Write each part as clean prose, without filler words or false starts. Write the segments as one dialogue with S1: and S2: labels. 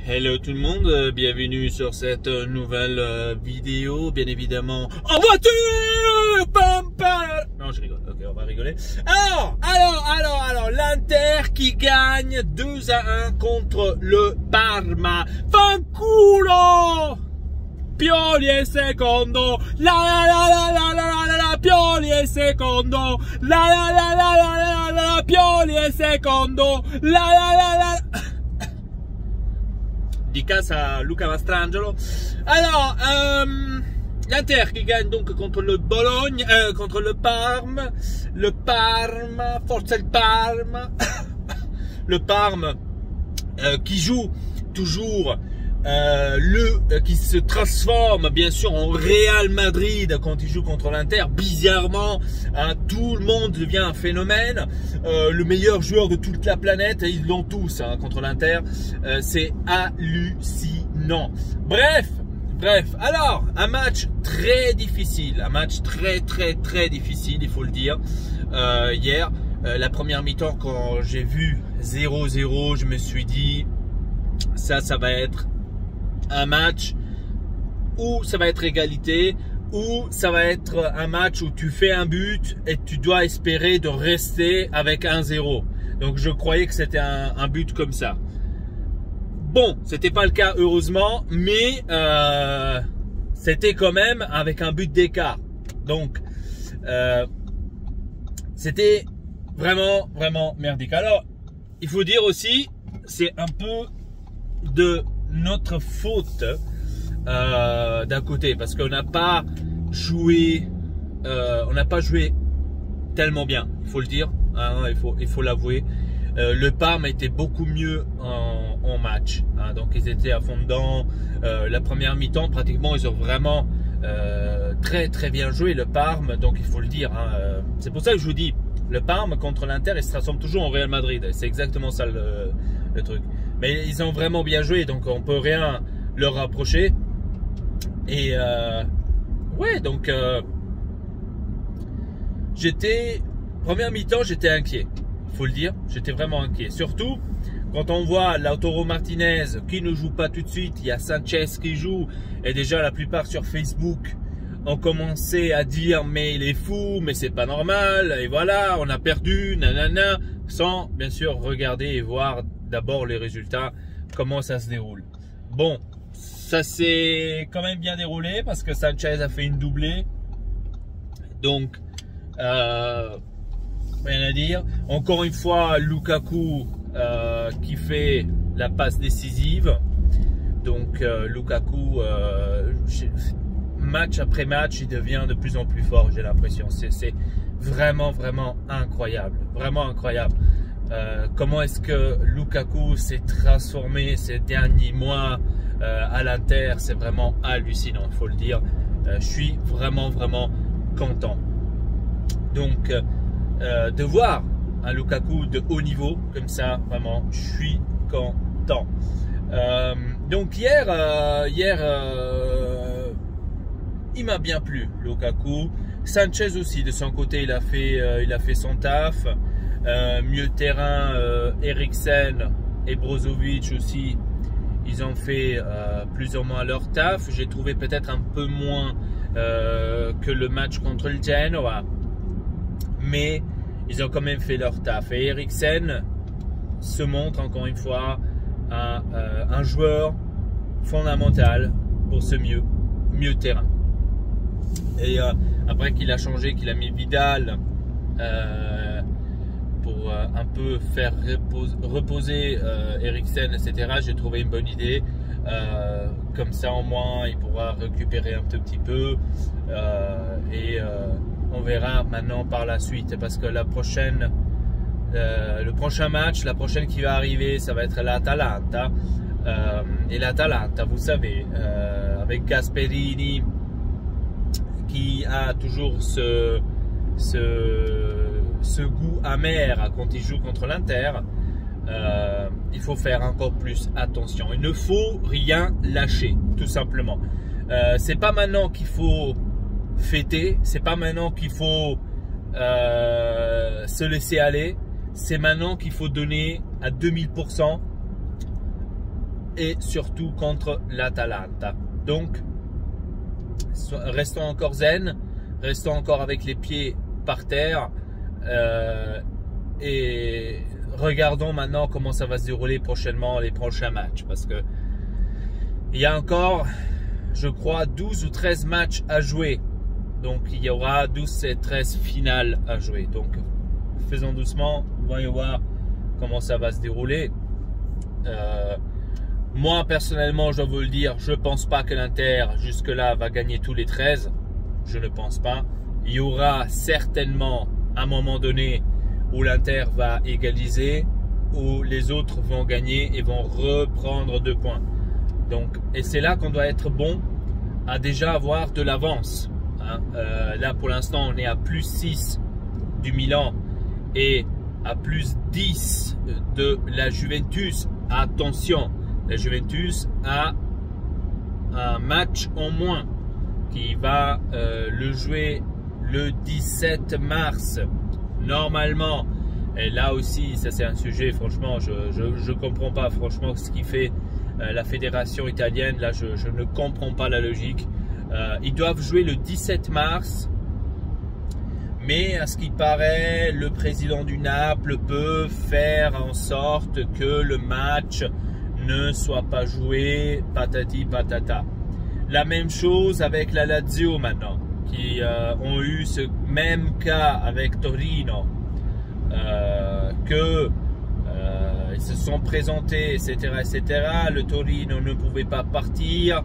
S1: Hello tout le monde, bienvenue sur cette nouvelle vidéo, bien évidemment en voiture. Pam, pam. Non, je rigole, ok, on va rigoler. Alors, l'Inter qui gagne 2-1 contre le Parma. Fanculo! Pioli è secondo, Pioli è secondo, Pioli è secondo, Dédicace à Luca Mastrangelo. Alors, l'Inter qui gagne donc contre le Bologne, contre le Parme. Le Parme, forza il Parme. Le Parme qui joue toujours qui se transforme bien sûr en Real Madrid quand il joue contre l'Inter. Bizarrement, tout le monde devient un phénomène. Le meilleur joueur de toute la planète, ils l'ont tous contre l'Inter. C'est hallucinant. Bref, alors un match très difficile, un match très difficile, il faut le dire. Hier, la première mi-temps, quand j'ai vu 0-0, je me suis dit ça va être un match où ça va être égalité, ou ça va être un match où tu fais un but et tu dois espérer de rester avec 1-0. Donc je croyais que c'était un but comme ça. Bon, c'était pas le cas heureusement, mais c'était quand même avec un but d'écart. Donc c'était vraiment merdique. Alors il faut dire aussi, c'est un peu de notre faute d'un côté, parce qu'on n'a pas joué tellement bien, il faut le dire, hein, il faut l'avouer. Le Parme était beaucoup mieux en match, hein, donc ils étaient à fond dedans. La première mi-temps pratiquement ils ont vraiment très bien joué, le Parme, donc il faut le dire, hein. C'est pour ça que je vous dis, le Parme contre l'Inter, il se transforme toujours en Real Madrid, c'est exactement ça le truc. Mais ils ont vraiment bien joué, donc on peut rien leur rapprocher. Et ouais, donc première mi-temps, j'étais inquiet, il faut le dire, j'étais vraiment inquiet. Surtout quand on voit Lautaro Martinez qui ne joue pas tout de suite, il y a Sanchez qui joue, et déjà la plupart sur Facebook ont commencé à dire mais il est fou, mais c'est pas normal, et voilà, on a perdu, nanana, sans bien sûr regarder et voir d'abord les résultats, comment ça se déroule. Bon, ça s'est quand même bien déroulé parce que Sanchez a fait une doublée, donc rien à dire. Encore une fois, Lukaku qui fait la passe décisive. Donc Lukaku, match après match, il devient de plus en plus fort, j'ai l'impression. C'est vraiment incroyable, vraiment incroyable. Comment est-ce que Lukaku s'est transformé ces derniers mois à l'Inter, c'est vraiment hallucinant, il faut le dire. Je suis vraiment content. Donc de voir un Lukaku de haut niveau comme ça, vraiment, je suis content. Donc hier il m'a bien plu, Lukaku. Sanchez aussi, de son côté, il a fait son taf. Mieux terrain, Eriksen et Brozovic aussi, ils ont fait plus ou moins leur taf. J'ai trouvé peut-être un peu moins que le match contre le Genoa, mais ils ont quand même fait leur taf. Et Eriksen se montre encore une fois un joueur fondamental pour ce mieux terrain. Et après qu'il a changé, qu'il a mis Vidal pour un peu faire reposer Eriksen, etc., j'ai trouvé une bonne idée. Comme ça au moins il pourra récupérer un tout petit peu, et on verra maintenant par la suite, parce que le prochain match, la prochaine qui va arriver, ça va être l'Atalanta. Et l'Atalanta, vous savez, avec Gasperini qui a toujours ce goût amer quand il joue contre l'Inter, il faut faire encore plus attention. Il ne faut rien lâcher, tout simplement. C'est pas maintenant qu'il faut fêter, c'est pas maintenant qu'il faut se laisser aller, c'est maintenant qu'il faut donner à 2000%. et surtout contre l'Atalanta. Donc, restons encore zen, restons encore avec les pieds par terre et regardons maintenant comment ça va se dérouler prochainement les prochains matchs, parce que il y a encore, je crois, 12 ou 13 matchs à jouer. Donc il y aura 12 et 13 finales à jouer. Donc faisons doucement, voyons voir comment ça va se dérouler. Moi personnellement, je dois vous le dire, je ne pense pas que l'Inter jusque là va gagner tous les 13. Je ne pense pas. Il y aura certainement un moment donné où l'Inter va égaliser, où les autres vont gagner et vont reprendre 2 points. Donc, et c'est là qu'on doit être bon à déjà avoir de l'avance. Hein. Là pour l'instant on est à plus 6 du Milan et à plus 10 de la Juventus. Attention, la Juventus a un match en moins qui va le jouer le 17 mars normalement. Et là aussi, ça c'est un sujet, franchement, je comprends pas franchement ce qui fait la fédération italienne. Là, je ne comprends pas la logique. Ils doivent jouer le 17 mars. Mais à ce qui paraît, le président du Naples peut faire en sorte que le match ne soit pas joué patati patata. La même chose avec la Lazio maintenant, qui ont eu ce même cas avec Torino, ils se sont présentés, etc., etc. Le Torino ne pouvait pas partir.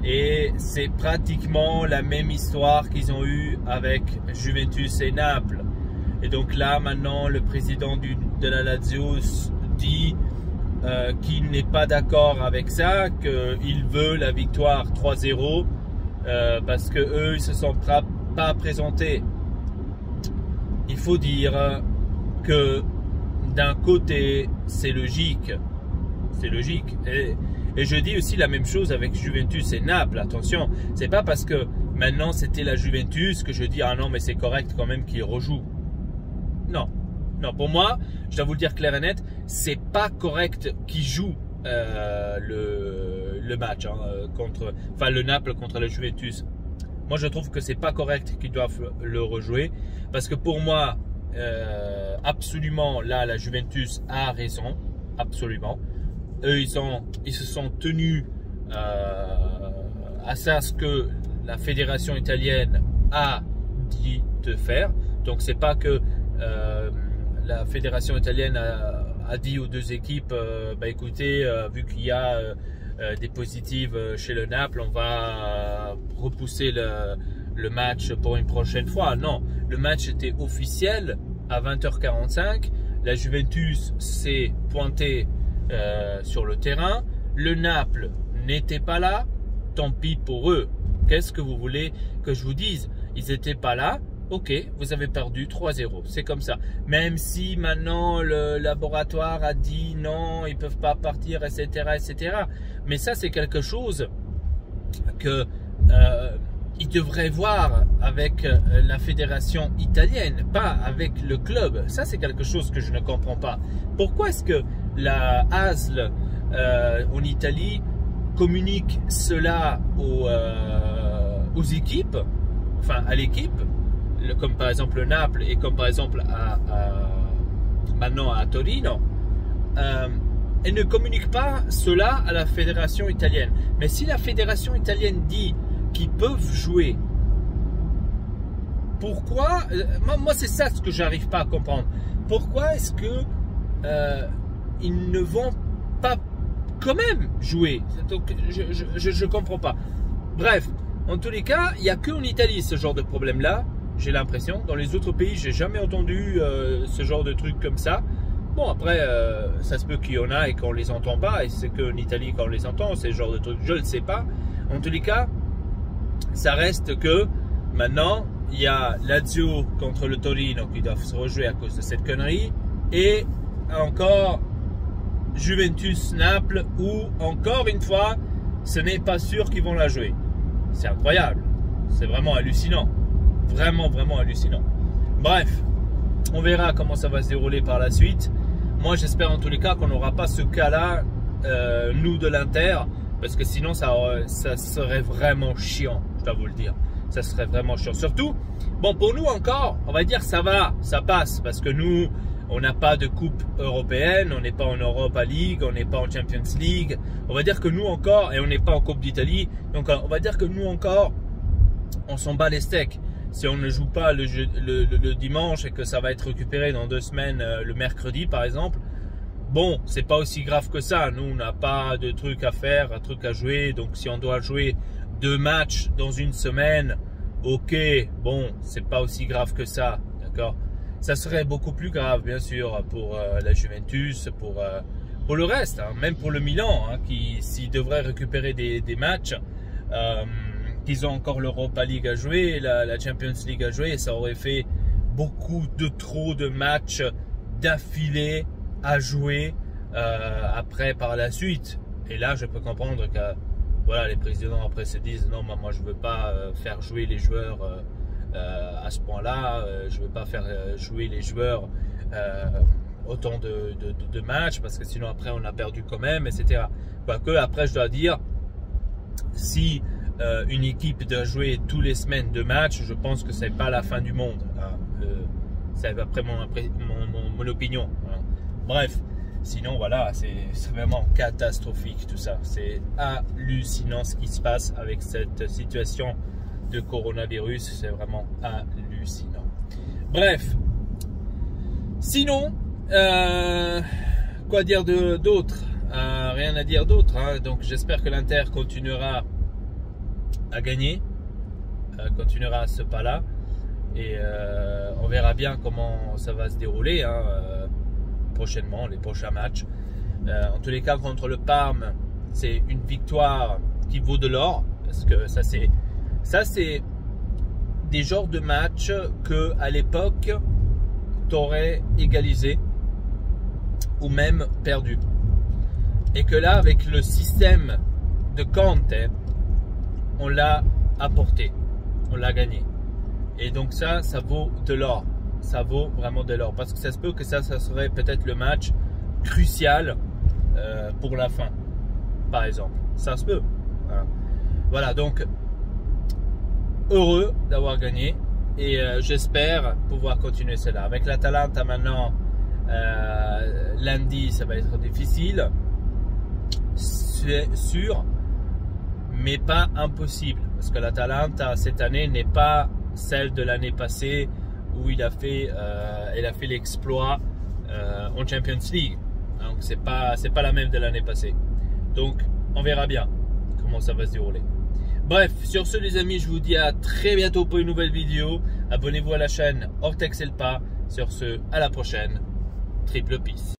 S1: Et c'est pratiquement la même histoire qu'ils ont eu avec Juventus et Naples. Et donc là, maintenant, le président de la Lazio dit qu'il n'est pas d'accord avec ça, qu'il veut la victoire 3-0 parce qu'eux, ils ne se sont pas présentés. Il faut dire que d'un côté, c'est logique. C'est logique. Et je dis aussi la même chose avec Juventus et Naples. Attention, c'est pas parce que maintenant c'était la Juventus que je dis ah non mais c'est correct quand même qu'ils rejouent. Non, non, pour moi, je dois vous le dire clair et net, c'est pas correct qu'ils jouent le match enfin le Naples contre la Juventus. Moi je trouve que c'est pas correct qu'ils doivent le rejouer parce que pour moi absolument là la Juventus a raison, absolument. Eux, ils se sont tenus à ça, ce que la fédération italienne a dit de faire. Donc, c'est pas que la fédération italienne a dit aux deux équipes, bah, écoutez, vu qu'il y a des positives chez le Naples, on va repousser le match pour une prochaine fois. Non, le match était officiel à 20h45. La Juventus s'est pointée sur le terrain, le Naples n'était pas là, tant pis pour eux. Qu'est-ce que vous voulez que je vous dise? Ils n'étaient pas là, ok, vous avez perdu 3-0, c'est comme ça. Même si maintenant le laboratoire a dit non, ils ne peuvent pas partir, etc., etc. Mais ça, c'est quelque chose que ils devraient voir avec la fédération italienne, pas avec le club. Ça, c'est quelque chose que je ne comprends pas. Pourquoi est-ce que la ASL en Italie communique cela aux équipes, enfin à l'équipe, comme par exemple le Naples et comme par exemple maintenant à Torino, et ne communique pas cela à la fédération italienne. Mais si la fédération italienne dit qu'ils peuvent jouer, pourquoi, moi c'est ça ce que j'arrive pas à comprendre, pourquoi est-ce que ils ne vont pas quand même jouer? Donc je comprends pas. Bref, en tous les cas, il n'y a qu'en Italie ce genre de problème là, j'ai l'impression. Dans les autres pays, j'ai jamais entendu ce genre de truc comme ça. Bon, après, ça se peut qu'il y en a et qu'on les entend pas, et c'est qu'en Italie qu'on les entend, c'est ce genre de truc, je ne sais pas. En tous les cas, ça reste que maintenant, il y a Lazio contre le Torino qui doivent se rejouer à cause de cette connerie, et encore Juventus-Naples où, encore une fois, ce n'est pas sûr qu'ils vont la jouer. C'est incroyable, c'est vraiment hallucinant, vraiment, vraiment hallucinant. Bref, on verra comment ça va se dérouler par la suite. Moi, j'espère en tous les cas qu'on n'aura pas ce cas-là nous de l'Inter, parce que sinon ça serait vraiment chiant, je dois vous le dire. Ça serait vraiment chiant. Surtout, bon, pour nous encore, on va dire ça va, ça passe, parce que nous, on n'a pas de coupe européenne, on n'est pas en Europa League, on n'est pas en Champions League. On va dire que nous encore, et on n'est pas en Coupe d'Italie, donc on va dire que nous encore, on s'en bat les steaks. Si on ne joue pas le dimanche et que ça va être récupéré dans 2 semaines, le mercredi par exemple, bon, c'est pas aussi grave que ça. Nous, on n'a pas de trucs à faire, un truc à jouer. Donc, si on doit jouer 2 matchs dans une semaine, ok, bon, c'est pas aussi grave que ça, d'accord. Ça serait beaucoup plus grave, bien sûr, pour la Juventus, pour le reste, hein, même pour le Milan, hein, qui s'ils devraient récupérer des matchs, qu'ils ont encore l'Europa League à jouer, la Champions League à jouer, ça aurait fait beaucoup de trop de matchs d'affilée à jouer après par la suite. Et là, je peux comprendre que voilà, les présidents après se disent non, moi je veux pas faire jouer les joueurs à ce point-là, je veux pas faire jouer les joueurs autant de matchs parce que sinon après on a perdu quand même, etc. Quoique après je dois dire, si une équipe doit jouer tous les semaines 2 matchs, je pense que c'est pas la fin du monde. Hein. C'est après mon opinion. Hein. Bref, sinon voilà, c'est vraiment catastrophique tout ça. C'est hallucinant ce qui se passe avec cette situation de coronavirus. C'est vraiment hallucinant. Bref, sinon, quoi dire d'autre? Rien à dire d'autre. Hein. Donc j'espère que l'Inter continuera à gagner, continuera à ce pas-là. Et on verra bien comment ça va se dérouler. Hein, prochainement, les prochains matchs. En tous les cas, contre le Parme, c'est une victoire qui vaut de l'or, parce que ça c'est des genres de matchs que à l'époque t'aurais égalisé ou même perdu, et que là avec le système de Conte, on l'a apporté, on l'a gagné, et donc ça vaut de l'or. Ça vaut vraiment de l'or, parce que ça se peut que ça serait peut-être le match crucial pour la fin, par exemple. Ça se peut. Hein. Voilà, donc heureux d'avoir gagné, et j'espère pouvoir continuer cela. Avec l'Atalanta maintenant, lundi, ça va être difficile, c'est sûr, mais pas impossible, parce que l'Atalanta cette année n'est pas celle de l'année passée, où elle a fait l'exploit en Champions League. Donc c'est pas la même de l'année passée. Donc on verra bien comment ça va se dérouler. Bref, sur ce les amis, je vous dis à très bientôt pour une nouvelle vidéo. Abonnez-vous à la chaîne Ortex et le Pas. Sur ce, à la prochaine. Triple peace.